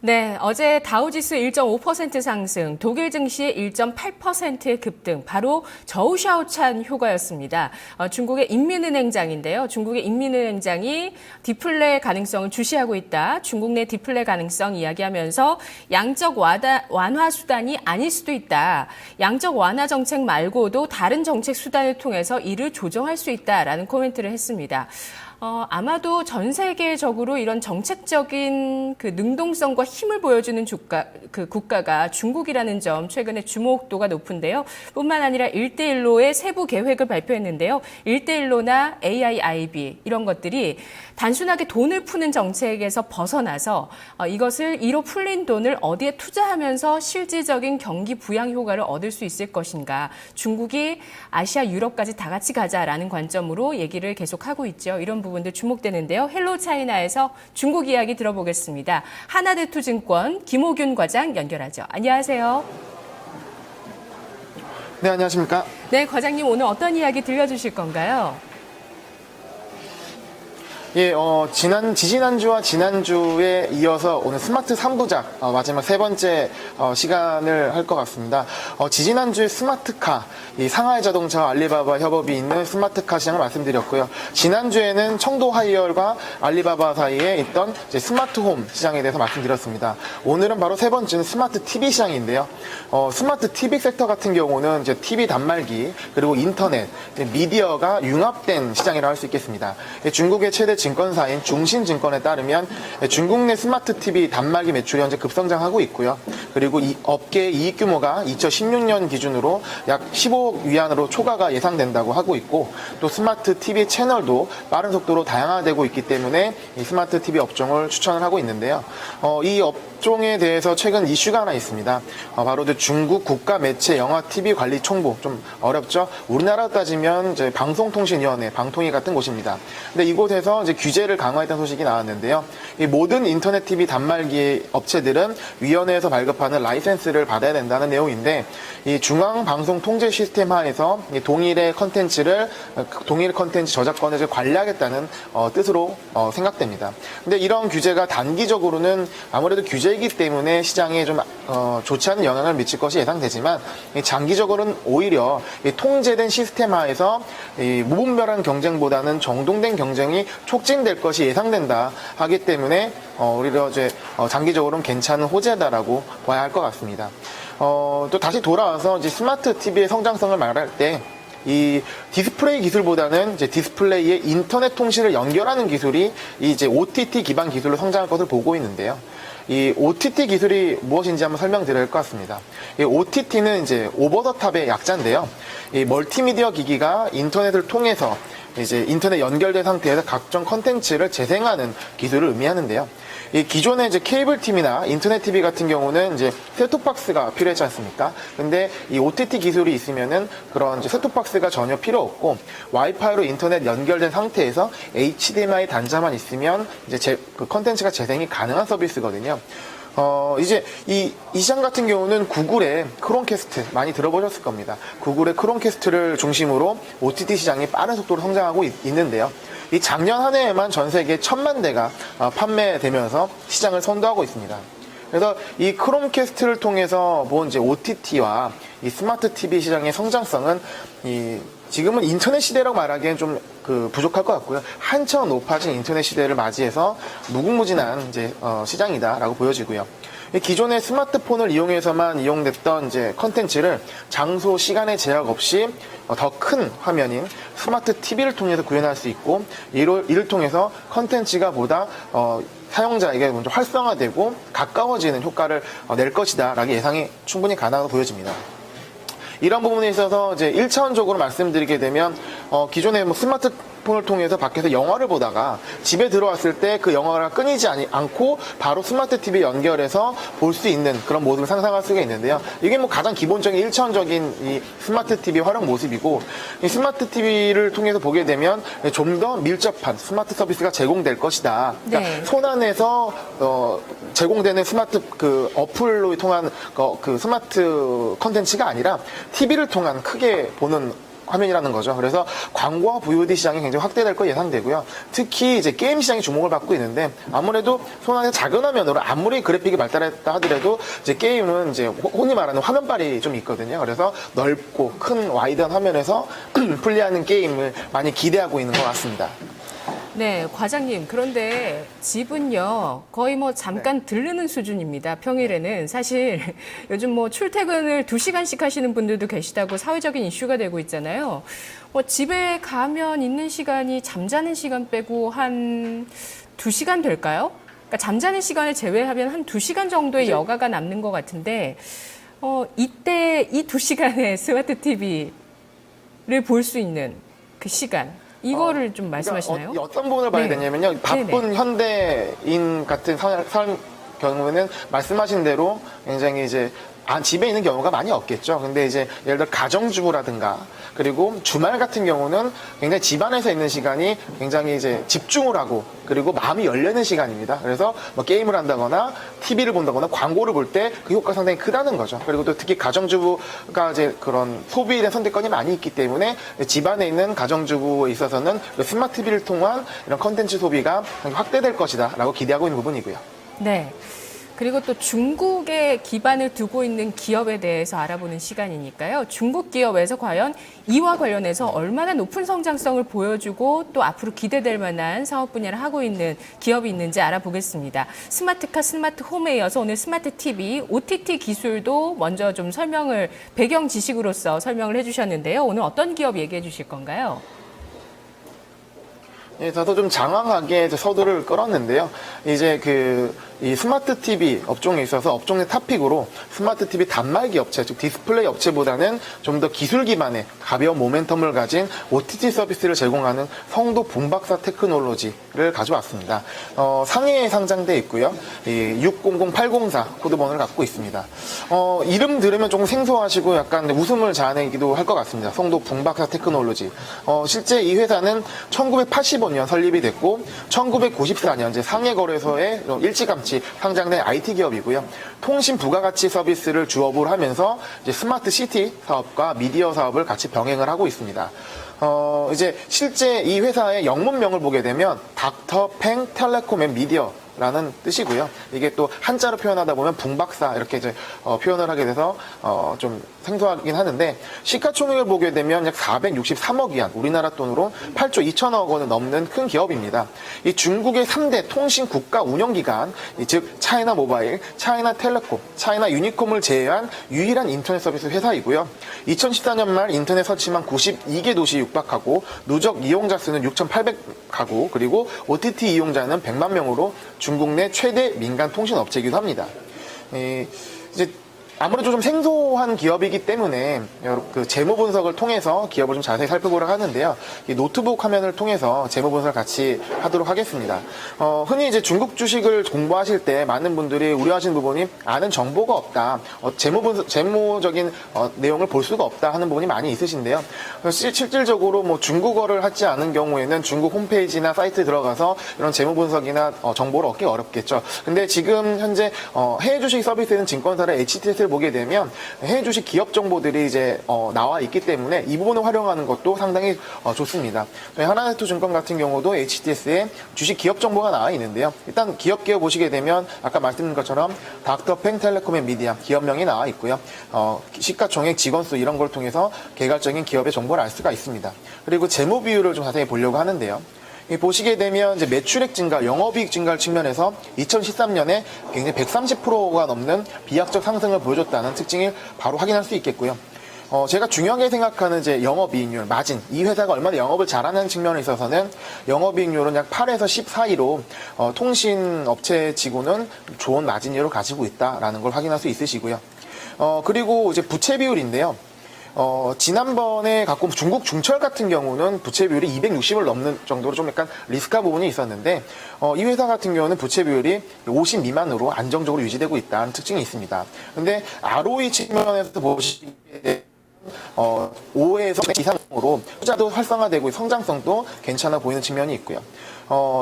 네, 어제 다우지수 1.5% 상승, 독일 증시 1.8%의 급등, 바로 저우샤오찬 효과였습니다. 중국의 인민은행장인데요. 중국의 인민은행장이 디플레 가능성을 주시하고 있다. 중국 내 디플레 가능성 이야기하면서 양적 완화 수단이 아닐 수도 있다. 양적 완화 정책 말고도 다른 정책 수단을 통해서 이를 조정할 수 있다라는 코멘트를 했습니다. 아마도 전 세계적으로 이런 정책적인 그 능동성과 힘을 보여주는 국가가 중국이라는 점 최근에 주목도가 높은데요. 뿐만 아니라 1대1로의 세부 계획을 발표했는데요. 1대1로나 AIIB 이런 것들이 단순하게 돈을 푸는 정책에서 벗어나서 이것을 이로 풀린 돈을 어디에 투자하면서 실질적인 경기 부양 효과를 얻을 수 있을 것인가. 중국이 아시아, 유럽까지 다 같이 가자라는 관점으로 얘기를 계속하고 있죠. 이런 부분들 주목되는데요. 헬로 차이나에서 중국 이야기 들어보겠습니다. 하나대투증권 김호균 과장 연결하죠. 안녕하세요. 네, 안녕하십니까? 네, 과장님 오늘 어떤 이야기 들려주실 건가요? 예, 지지난주와 지난주에 이어서 오늘 스마트 3부작, 마지막 세 번째, 시간을 할 것 같습니다. 지지난주에 스마트카, 이 상하이 자동차와 알리바바 협업이 있는 스마트카 시장을 말씀드렸고요. 지난주에는 청도 하이얼과 알리바바 사이에 있던 이제 스마트홈 시장에 대해서 말씀드렸습니다. 오늘은 바로 세 번째는 스마트 TV 시장인데요. 스마트 TV 섹터 같은 경우는 이제 TV 단말기, 그리고 인터넷, 미디어가 융합된 시장이라고 할 수 있겠습니다. 중국의 최대 증권사인 중신증권에 따르면 중국 내 스마트 TV 단말기 매출이 현재 급성장하고 있고요. 그리고 이 업계의 이익 규모가 2016년 기준으로 약 15억 위안으로 초과가 예상된다고 하고 있고, 또 스마트 TV 채널도 빠른 속도로 다양화되고 있기 때문에 이 스마트 TV 업종을 추천을 하고 있는데요. 이 업종에 대해서 최근 이슈가 하나 있습니다. 바로 중국 국가 매체 영화 TV 관리 총부, 좀 어렵죠? 우리나라 따지면 이제 방송통신위원회, 방통위 같은 곳입니다. 근데 이곳에서 이제 규제를 강화했다는 소식이 나왔는데요. 이 모든 인터넷 TV 단말기 업체들은 위원회에서 발급하는 라이센스를 받아야 된다는 내용인데, 이 중앙방송통제 시스템 하에서 동일의 컨텐츠 저작권을 관리하겠다는 뜻으로 생각됩니다. 근데 이런 규제가 단기적으로는 아무래도 규제이기 때문에 시장에 좀 좋지 않은 영향을 미칠 것이 예상되지만, 장기적으로는 오히려 통제된 시스템 하에서 무분별한 경쟁보다는 정돈된 경쟁이 촉진될 것이 예상된다 하기 때문에 오히려 이제 장기적으로는 괜찮은 호재다라고 봐야 할 것 같습니다. 또 다시 돌아와서 이제 스마트 TV의 성장성을 말할 때, 이 디스플레이 기술보다는 이제 디스플레이에 인터넷 통신을 연결하는 기술이 이제 OTT 기반 기술로 성장할 것을 보고 있는데요. 이 OTT 기술이 무엇인지 한번 설명드려야 할 것 같습니다. 이 OTT는 이제 오버 더 탑의 약자인데요. 이 멀티미디어 기기가 인터넷을 통해서 이제 인터넷 연결된 상태에서 각종 컨텐츠를 재생하는 기술을 의미하는데요. 이 기존의 이제 케이블 TV나 인터넷 TV 같은 경우는 이제 셋톱박스가 필요했지 않습니까? 근데 이 OTT 기술이 있으면은 그런 이제 셋톱박스가 전혀 필요 없고, 와이파이로 인터넷 연결된 상태에서 HDMI 단자만 있으면 이제 그 컨텐츠가 재생이 가능한 서비스거든요. 이제 이 시장 같은 경우는 구글의 크롬캐스트 많이 들어보셨을 겁니다. 구글의 크롬캐스트를 중심으로 OTT 시장이 빠른 속도로 성장하고 있는데요. 이 작년 한 해에만 전 세계 1000만 대가 판매되면서 시장을 선도하고 있습니다. 그래서 이 크롬캐스트를 통해서 본 이제 OTT와 이 스마트 TV 시장의 성장성은 지금은 인터넷 시대라고 말하기엔 좀 부족할 것 같고요. 한참 높아진 인터넷 시대를 맞이해서 무궁무진한 이제 시장이다라고 보여지고요. 기존의 스마트폰을 이용해서만 이용됐던 이제 컨텐츠를 장소, 시간의 제약 없이 더 큰 화면인 스마트 TV를 통해서 구현할 수 있고, 이를 통해서 컨텐츠가 보다 사용자에게 먼저 활성화되고 가까워지는 효과를 낼 것이다 라고 예상이 충분히 가능하다고 보여집니다. 이런 부분에 있어서 이제 1차원적으로 말씀드리게 되면, 기존에 스마트폰을 통해서 밖에서 영화를 보다가 집에 들어왔을 때 그 영화가 끊이지 않고 바로 스마트 TV 연결해서 볼 수 있는 그런 모습을 상상할 수가 있는데요. 이게 가장 기본적인 1차원적인 이 스마트 TV 활용 모습이고, 이 스마트 TV를 통해서 보게 되면 좀 더 밀접한 스마트 서비스가 제공될 것이다. 그러니까 네. 손안에서 제공되는 스마트 어플로 통한 그 스마트 컨텐츠가 아니라 TV를 통한 크게 보는 화면이라는 거죠. 그래서 광고와 VOD 시장이 굉장히 확대될 거 예상되고요. 특히 이제 게임 시장이 주목을 받고 있는데 아무래도 손안의 작은 화면으로 아무리 그래픽이 발달했다 하더라도 이제 게임은 이제 흔히 말하는 화면빨이 좀 있거든요. 그래서 넓고 큰 와이드한 화면에서 플레이하는 게임을 많이 기대하고 있는 것 같습니다. 네, 과장님. 그런데 집은요, 거의 뭐 잠깐 들르는 수준입니다. 평일에는. 사실 요즘 뭐 출퇴근을 2시간씩 하시는 분들도 계시다고 사회적인 이슈가 되고 있잖아요. 뭐 집에 가면 있는 시간이 잠자는 시간 빼고 한 2시간 될까요? 그러니까 잠자는 시간을 제외하면 한 2시간 정도의 여가가 남는 것 같은데, 이때 이 2시간의 스마트 TV를 볼 수 있는 그 시간. 이거를 좀 말씀하시나요? 그러니까 어떤 부분을 봐야 네. 되냐면요. 바쁜 네네. 현대인 같은 삶 경우는 말씀하신 대로 굉장히 이제 집에 있는 경우가 많이 없겠죠. 근데 이제 예를 들어 가정주부라든가 그리고 주말 같은 경우는 굉장히 집안에서 있는 시간이 굉장히 이제 집중을 하고 그리고 마음이 열리는 시간입니다. 그래서 뭐 게임을 한다거나 TV를 본다거나 광고를 볼 때 그 효과가 상당히 크다는 거죠. 그리고 또 특히 가정주부가 이제 그런 소비에 대한 선택권이 많이 있기 때문에 집안에 있는 가정주부에 있어서는 스마트 TV를 통한 이런 컨텐츠 소비가 확대될 것이다 라고 기대하고 있는 부분이고요. 네. 그리고 또 중국에 기반을 두고 있는 기업에 대해서 알아보는 시간이니까요. 중국 기업에서 과연 이와 관련해서 얼마나 높은 성장성을 보여주고 또 앞으로 기대될 만한 사업 분야를 하고 있는 기업이 있는지 알아보겠습니다. 스마트카, 스마트홈에 이어서 오늘 스마트 TV, OTT 기술도 먼저 좀 배경 지식으로서 설명을 해주셨는데요. 오늘 어떤 기업 얘기해 주실 건가요? 예, 저도 좀 장황하게 서두를 끌었는데요. 이제 이 스마트 TV 업종에 있어서 업종 내 탑픽으로 스마트 TV 단말기 업체, 즉 디스플레이 업체보다는 좀 더 기술 기반의 가벼운 모멘텀을 가진 OTT 서비스를 제공하는 성도 붐박사 테크놀로지를 가져왔습니다. 상해에 상장돼 있고요. 600804 코드번호를 갖고 있습니다. 이름 들으면 조금 생소하시고 약간 웃음을 자아내기도 할 것 같습니다. 성도 붐박사 테크놀로지. 실제 이 회사는 1985년 설립이 됐고 1994년 이제 상해거래소에 일찌감치 상장된 IT 기업이고요. 통신 부가가치 서비스를 주업으로 하면서 이제 스마트 시티 사업과 미디어 사업을 같이 병행을 하고 있습니다. 이제 실제 이 회사의 영문명을 보게 되면 닥터 팽 텔레콤 앤 미디어 라는 뜻이고요. 이게 또 한자로 표현하다 보면 붕박사 이렇게 이제 표현을 하게 돼서 좀 생소하긴 하는데 시가총액을 보게 되면 약 463억 위안, 우리나라 돈으로 8조 2천억 원을 넘는 큰 기업입니다. 이 중국의 3대 통신 국가 운영기관, 즉 차이나 모바일, 차이나 텔레콤, 차이나 유니콤을 제외한 유일한 인터넷 서비스 회사이고요. 2014년 말 인터넷 서치만 92개 도시 육박하고 누적 이용자 수는 6,800가구 그리고 OTT 이용자는 100만 명으로 중국 내 최대 민간 통신 업체이기도 합니다. 이제 아무래도 좀 생소한 기업이기 때문에 그 재무 분석을 통해서 기업을 좀 자세히 살펴보려고 하는데요. 이 노트북 화면을 통해서 재무 분석을 같이 하도록 하겠습니다. 흔히 이제 중국 주식을 공부하실 때 많은 분들이 우려하시는 부분이 아는 정보가 없다, 재무적인 내용을 볼 수가 없다 하는 부분이 많이 있으신데요. 실질적으로 뭐 중국어를 하지 않은 경우에는 중국 홈페이지나 사이트에 들어가서 이런 재무 분석이나 정보를 얻기 어렵겠죠. 근데 지금 현재 해외 주식 서비스는 증권사의 HTS를 보게 되면 해외 주식 기업 정보들이 이제 나와 있기 때문에 이 부분을 활용하는 것도 상당히 좋습니다. 저희 하나네트증권 같은 경우도 HTS에 주식 기업 정보가 나와 있는데요. 일단 기업 보시게 되면 아까 말씀드린 것처럼 닥터팽 텔레콤 앤 미디어 기업명이 나와 있고요. 시가총액, 직원수 이런 걸 통해서 개괄적인 기업의 정보를 알 수가 있습니다. 그리고 재무 비율을 좀 자세히 보려고 하는데요. 보시게 되면 이제 매출액 증가, 영업이익 증가를 측면에서 2013년에 굉장히 130%가 넘는 비약적 상승을 보여줬다는 특징을 바로 확인할 수 있겠고요. 제가 중요하게 생각하는 이제 영업이익률, 마진, 이 회사가 얼마나 영업을 잘하는 측면에 있어서는 영업이익률은 약 8에서 10 사이로 통신 업체 치고는 좋은 마진율을 가지고 있다라는 걸 확인할 수 있으시고요. 그리고 이제 부채 비율인데요. 지난번에 갖고 온 중국 중철 같은 경우는 부채 비율이 260을 넘는 정도로 좀 약간 리스크한 부분이 있었는데, 이 회사 같은 경우는 부채 비율이 50 미만으로 안정적으로 유지되고 있다는 특징이 있습니다. 근데 ROE 측면에서 보시게 되면 5에서 이상으로 투자도 활성화되고 성장성도 괜찮아 보이는 측면이 있고요.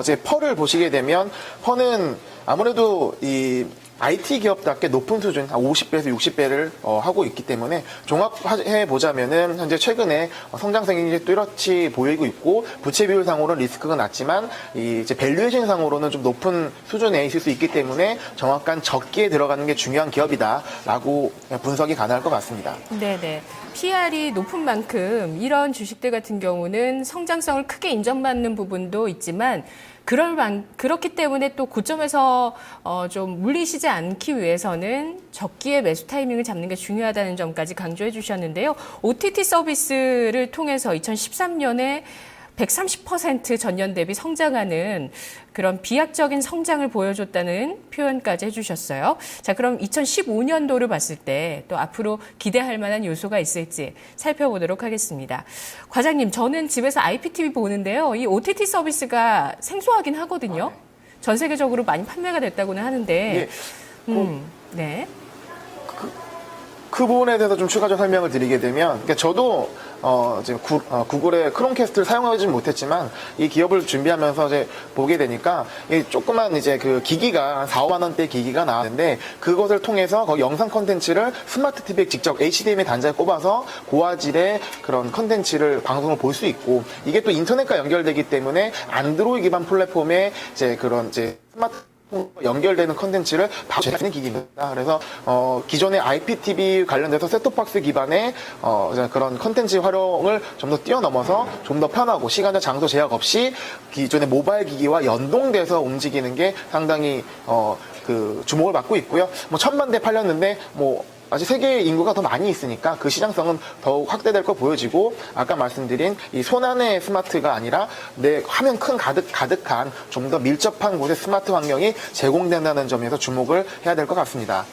이제 펄을 보시게 되면 펄은 아무래도 이 IT 기업답게 높은 수준, 한 50배에서 60배를 하고 있기 때문에 종합해 보자면은 현재 최근에 성장성이 뚜렷이 보이고 있고 부채 비율상으로는 리스크가 낮지만 이제 밸류에이션 상으로는 좀 높은 수준에 있을 수 있기 때문에 정확한 적기에 들어가는 게 중요한 기업이다라고 분석이 가능할 것 같습니다. 네네. PR이 높은 만큼 이런 주식들 같은 경우는 성장성을 크게 인정받는 부분도 있지만 그렇기 때문에 또 고점에서 좀 물리시지 않기 위해서는 적기에 매수 타이밍을 잡는 게 중요하다는 점까지 강조해 주셨는데요. OTT 서비스를 통해서 2013년에 130% 전년 대비 성장하는 그런 비약적인 성장을 보여줬다는 표현까지 해주셨어요. 자, 그럼 2015년도를 봤을 때 또 앞으로 기대할 만한 요소가 있을지 살펴보도록 하겠습니다. 과장님, 저는 집에서 IPTV 보는데요. 이 OTT 서비스가 생소하긴 하거든요. 전 세계적으로 많이 판매가 됐다고는 하는데, 네. 그 부분에 대해서 좀 추가적 설명을 드리게 되면, 그러니까 저도 이제 구글의 크롬캐스트를 사용하지는 못했지만 이 기업을 준비하면서 이제 보게 되니까 이 조그만 이제 그 기기가 한 4, 5만 원대 기기가 나왔는데 그것을 통해서 거기 영상 콘텐츠를 스마트 TV에 직접 HDMI 단자에 꼽아서 고화질의 그런 콘텐츠를 방송을 볼 수 있고 이게 또 인터넷과 연결되기 때문에 안드로이드 기반 플랫폼에 이제 그런 이제 스마트 연결되는 컨텐츠를 바로 제작하는 기기입니다. 그래서 기존의 IPTV 관련돼서 셋톱박스 기반의 그런 컨텐츠 활용을 좀 더 뛰어넘어서 좀 더 편하고 시간과 장소 제약 없이 기존의 모바일 기기와 연동돼서 움직이는 게 상당히 그 주목을 받고 있고요. 뭐 1000만 대 팔렸는데 뭐 아직 세계 인구가 더 많이 있으니까 그 시장성은 더욱 확대될 거 보여지고 아까 말씀드린 이 손안의 스마트가 아니라 내 화면 큰 가득한 좀 더 밀접한 곳에 스마트 환경이 제공된다는 점에서 주목을 해야 될 것 같습니다.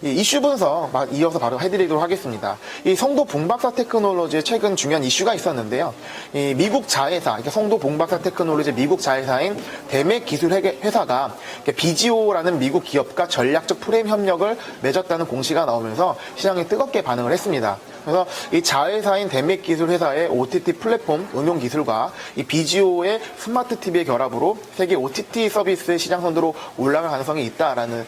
이 이슈 분석 이어서 바로 해드리도록 하겠습니다. 이 성도 붕박사 테크놀로지의 최근 중요한 이슈가 있었는데요. 이 미국 자회사, 성도 붕박사 테크놀로지 미국 자회사인 대맥 기술 회사가 BGO라는 미국 기업과 전략적 프레임 협력을 맺었다는 공시가 나오면서 시장이 뜨겁게 반응을 했습니다. 그래서 이 자회사인 대맥 기술 회사의 OTT 플랫폼 응용 기술과 이 BGO의 스마트 TV의 결합으로 세계 OTT 서비스 시장 선두로 올라갈 가능성이 있다라는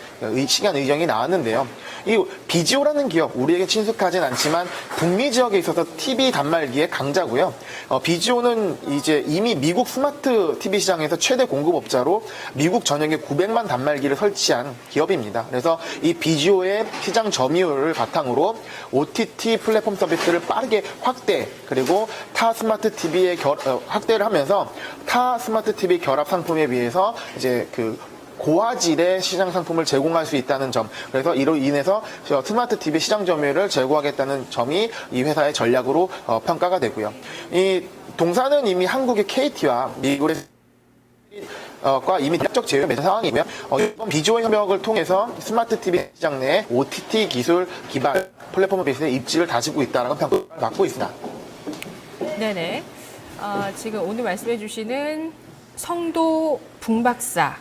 시간 의견이 나왔는데요. 이 BGO라는 기업 우리에게 친숙하진 않지만 북미 지역에 있어서 TV 단말기의 강자고요. BGO는 이제 이미 미국 스마트 TV 시장에서 최대 공급업자로 미국 전역에 900만 단말기를 설치한 기업입니다. 그래서 이 BGO의 시장 점유율을 바탕으로 OTT 플랫폼 서비스를 빠르게 확대 그리고 타 스마트 TV에 확대를 하면서 타 스마트 TV 결합 상품에 비해서 이제 그 고화질의 시장 상품을 제공할 수 있다는 점. 그래서 이로 인해서 스마트 TV 시장 점유율을 제고하겠다는 점이 이 회사의 전략으로 평가가 되고요. 이 동사는 이미 한국의 KT와 미국의 과 이미 대략적 제휴를 맺은 상황이고요. 이번 비주얼 협력을 통해서 스마트 TV 시장 내 OTT 기술 기반 플랫폼 베이스의 입지를 다지고 있다는 평가를 받고 있습니다. 네네. 지금 오늘 말씀해 주시는 성도 붕박사.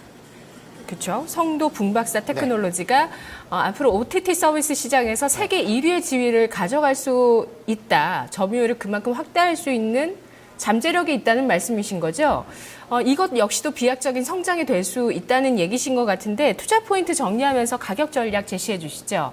그렇죠. 성도 붕박사 테크놀로지가 네. 앞으로 OTT 서비스 시장에서 세계 1위의 지위를 가져갈 수 있다. 점유율을 그만큼 확대할 수 있는 잠재력이 있다는 말씀이신 거죠. 이것 역시도 비약적인 성장이 될 수 있다는 얘기신 것 같은데 투자 포인트 정리하면서 가격 전략 제시해 주시죠.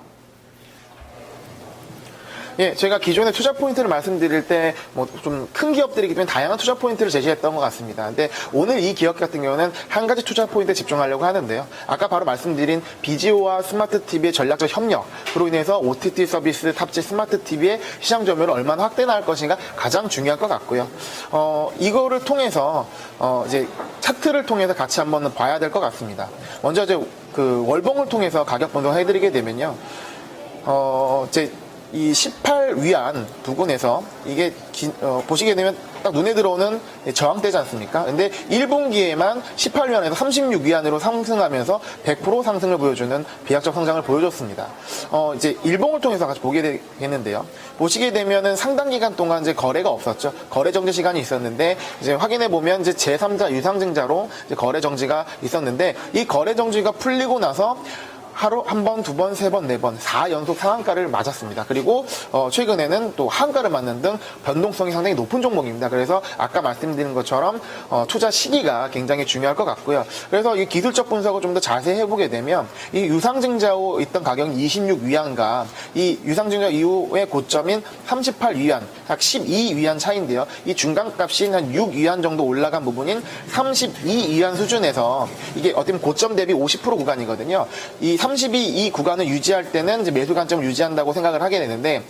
예, 제가 기존에 투자 포인트를 말씀드릴 때 뭐 좀 큰 기업들이기 때문에 다양한 투자 포인트를 제시했던 것 같습니다. 근데 오늘 이 기업 같은 경우는 한 가지 투자 포인트에 집중하려고 하는데요. 아까 바로 말씀드린 BGO와 스마트 TV의 전략적 협력으로 인해서 OTT 서비스 탑재 스마트 TV의 시장 점유율을 얼마나 확대 나갈 것인가 가장 중요할 것 같고요. 이거를 통해서 이제 차트를 통해서 같이 한번 봐야 될 것 같습니다. 먼저 이제 그 월봉을 통해서 가격 분석을 해드리게 되면요. 이제 이 18 위안 부근에서 이게 보시게 되면 딱 눈에 들어오는 저항대지 않습니까? 근데 1분기에만 18 위안에서 36 위안으로 상승하면서 100% 상승을 보여주는 비약적 성장을 보여줬습니다. 이제 일봉을 통해서 같이 보게 되겠는데요. 보시게 되면은 상당 기간 동안 이제 거래가 없었죠. 거래 정지 시간이 있었는데 이제 확인해 보면 이제 제3자 유상증자로 이제 거래 정지가 있었는데 이 거래 정지가 풀리고 나서 하루 한 번, 두 번, 세 번, 네 번, 4연속 상한가를 맞았습니다. 그리고 최근에는 또 하한가를 맞는 등 변동성이 상당히 높은 종목입니다. 그래서 아까 말씀드린 것처럼 투자 시기가 굉장히 중요할 것 같고요. 그래서 이 기술적 분석을 좀 더 자세히 해보게 되면 이 유상증자 있던 가격이 26위안과 이 유상증자 이후의 고점인 38위안, 약 12위안 차이인데요. 이 중간값이 한 6위안 정도 올라간 부분인 32위안 수준에서 이게 어떻게 보면 고점 대비 50% 구간이거든요. 이 32이 구간을 유지할 때는 이제 매수 관점을 유지한다고 생각을 하게 되는데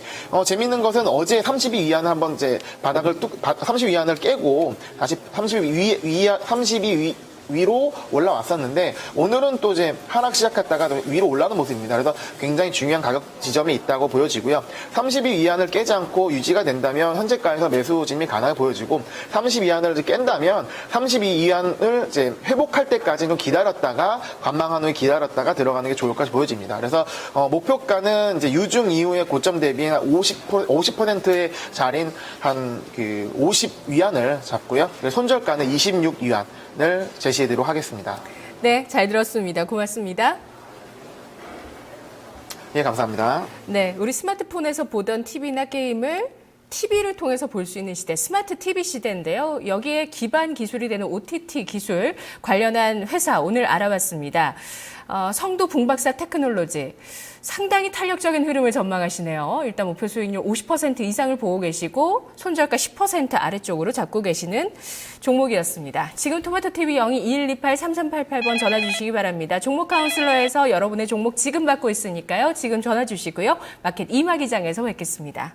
재밌는 것은 어제 32위안을 한번 이제 바닥을 32위안을 깨고 다시 32위 위로 올라왔었는데 오늘은 또 이제 하락 시작했다가 위로 올라오는 모습입니다. 그래서 굉장히 중요한 가격 지점이 있다고 보여지고요. 32위안을 깨지 않고 유지가 된다면 현재가에서 매수 진입이 가능해 보여지고 32위안을 깬다면 32위안을 이제 회복할 때까지 좀 기다렸다가 관망한 후에 기다렸다가 들어가는 게 좋을 것같이 보여집니다. 그래서 목표가는 이제 유중 이후의 고점 대비 한 50%의 자리인 한 50위안을 잡고요. 손절가는 26위안. 을 제시해드리도록 하겠습니다. 네, 잘 들었습니다. 고맙습니다. 예, 감사합니다. 네, 우리 스마트폰에서 보던 TV나 게임을 TV를 통해서 볼 수 있는 시대, 스마트 TV 시대인데요. 여기에 기반 기술이 되는 OTT 기술 관련한 회사 오늘 알아봤습니다. 성도 붕박사 테크놀로지. 상당히 탄력적인 흐름을 전망하시네요. 일단 목표 수익률 50% 이상을 보고 계시고 손절가 10% 아래쪽으로 잡고 계시는 종목이었습니다. 지금 토마토TV 0221283388번 전화 주시기 바랍니다. 종목 카운슬러에서 여러분의 종목 지금 받고 있으니까요. 지금 전화 주시고요. 마켓 이마 기장에서 뵙겠습니다.